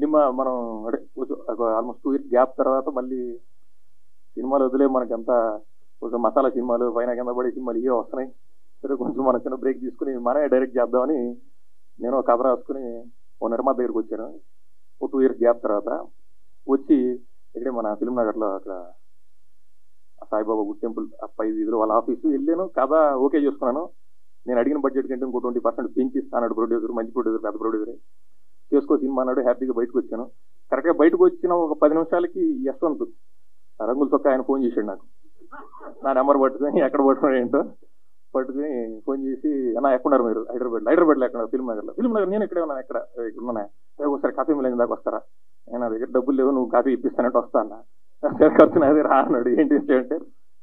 Cinema మనం అంటే almost 2 years gap తర్వాత మళ్ళీ సినిమాలు వదిలే మనకి అంత కొంచెం మసాలా సినిమాలు పైన కింద పడే సినిమాలు ఇవే వస్తున్నాయి. సరే కొంచెం మన చిన్న బ్రేక్ తీసుకుని మనమే డైరెక్ట్ చేద్దామని నేను ఒక కథ రాసుకుని ఓ నిర్మాత దగ్గరికి వచ్చాను. ఓ 2 years గ్యాప్ తర్వాత వచ్చి ఇక్కడే మన ఫిల్మ్ నగర్లో అక్కడ సాయిబాబా గుడ్ టెంపుల్ ఆ 5 వీధిలో వాళ్ళ ఆఫీసు వెళ్ళాను. కథ ఓకే చేసుకున్నాను. నేను అడిగిన బడ్జెట్ కంటే ఇంకో 20% పెంచిస్తాను. ప్రొడ్యూసర్ మంచి ప్రొడ్యూసర్, పెద్ద ప్రొడ్యూసర్ చేసుకో సినిమా అన్నాడు. హ్యాపీగా బయటకు వచ్చాను. కరెక్ట్గా బయటకు వచ్చిన ఒక 10 నిమిషాలకి యశ్వంత్ రంగుల చొక్క ఆయన ఫోన్ చేశాడు నాకు. నా నెంబర్ పట్టుకుని ఎక్కడ పట్టుకున్నాడు ఏంటో పట్టుకుని ఫోన్ చేసి అన్న ఎక్కడున్నారు మీరు? హైదరాబాద్లో ఎక్కడ? ఫిల్మ్ నగర్ నేను ఇక్కడే ఉన్నాను. ఇక్కడ ఉన్నాను. ఒకసారి కాఫీ మిల్ దాకా వస్తారా? నా దగ్గర డబ్బులు లేవు, నువ్వు కాఫీ ఇప్పిస్తానంటే వస్తా అన్న. ఖర్చు నాది రా అన్నాడు. ఏంటి అంటే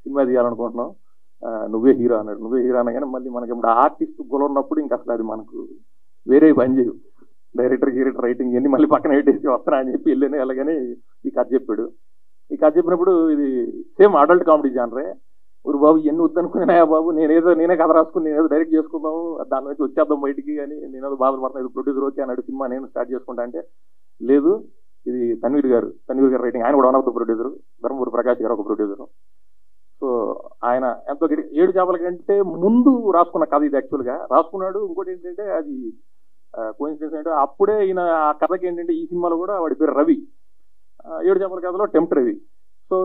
సినిమా తీయాలనుకుంటున్నావు, నువ్వే హీరో అన్నాడు. నువ్వే హీరో అనగానే మళ్ళీ మనకి ఇప్పుడు ఆర్టిస్ట్ గొల ఉన్నప్పుడు ఇంకా అసలు అది మనకు వేరే పని చేయవు. డైరెక్టర్ రైటింగ్ ఇవన్నీ మళ్ళీ పక్కన పెట్టేసి వస్తానా అని చెప్పి వెళ్ళాను. అలాగని ఈ కథ చెప్పాడు. ఈ కథ చెప్పినప్పుడు ఇది సేమ్ అడల్ట్ కామెడీ జానరే. ఊరు బాబు ఇవన్నీ వద్దనుకున్నాయా బాబు, నేనే కథ రాసుకుని నేనేదో డైరెక్ట్ చేసుకుందాము, దాని నుంచి వచ్చేద్దాం బయటికి అని నేనేదో బాధపడుతున్నాను. ఇది ప్రొడ్యూసర్ ఓకే అన్నాడు. సినిమా నేను స్టార్ట్ చేసుకుంటా అంటే లేదు ఇది తన్వీర్ గారు రైటింగ్. ఆయన కూడా one of the producer. Dharmapuri Prakash గారు ఒక ప్రొడ్యూసర్. సో ఆయన ఎంతో 7 చేపల కంటే ముందు రాసుకున్న కథ ఇది. యాక్చువల్గా రాసుకున్నాడు. ఇంకోటి ఏంటంటే అది కోఇన్సిడెన్స్ అంటే అప్పుడే ఈయన ఆ కథకి ఏంటంటే ఈ సినిమాలో కూడా వాడి పేరు రవి. 7 చేపల కథలో టెంప్ట్ రవి. సో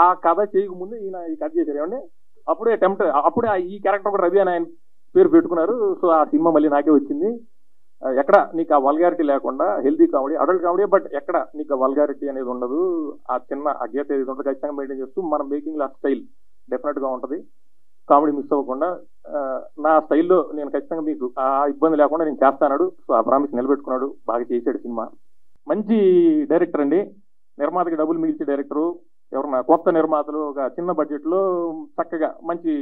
ఆ కథ చేయకముందు ఈయన ఈ కథ చేశారు. ఏమంటే అప్పుడే ఈ క్యారెక్టర్ కూడా రవి అని ఆయన పేరు పెట్టుకున్నారు. సో ఆ సినిమా మళ్ళీ నాకే వచ్చింది. ఎక్కడ నీకు ఆ వల్గారిటీ లేకుండా healthy comedy, adult comedy, but ఎక్కడ నీకు ఆ వల్గారిటీ అనేది ఉండదు. ఆ గీత ఏది ఉంటుంది ఖచ్చితంగా మెయింటైన్ చేస్తూ మన మేకింగ్ ఆ స్టైల్ డెఫినెట్గా ఉంటుంది. కామెడీ మిస్ అవ్వకుండా నా స్టైల్లో నేను ఖచ్చితంగా మీకు ఆ ఇబ్బంది లేకుండా నేను చేస్తాను. సో ఆ ప్రామిస్ నిలబెట్టుకున్నాడు. బాగా చేశాడు సినిమా. మంచి డైరెక్టర్ అండి. నిర్మాతకి డబ్బులు మిగిల్చే డైరెక్టరు. ఎవరన్నా కొత్త నిర్మాతలు ఒక చిన్న బడ్జెట్లో చక్కగా మంచి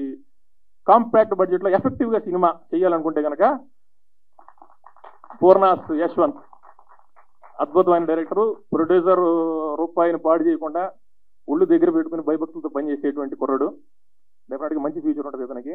కాంపాక్ట్ బడ్జెట్లో ఎఫెక్టివ్గా సినిమా చేయాలనుకుంటే కనుక పూర్ణాస్ యశ్వంత్ అద్భుతమైన డైరెక్టరు. ప్రొడ్యూసర్ రూపాయిని పాడు చేయకుండా ఒళ్ళు దగ్గర పెట్టుకుని భయభక్తులతో పనిచేసేటువంటి కుర్రాడు. డెఫినెట్గా మంచి ఫ్యూచర్ ఉంటుంది ఇతనికి.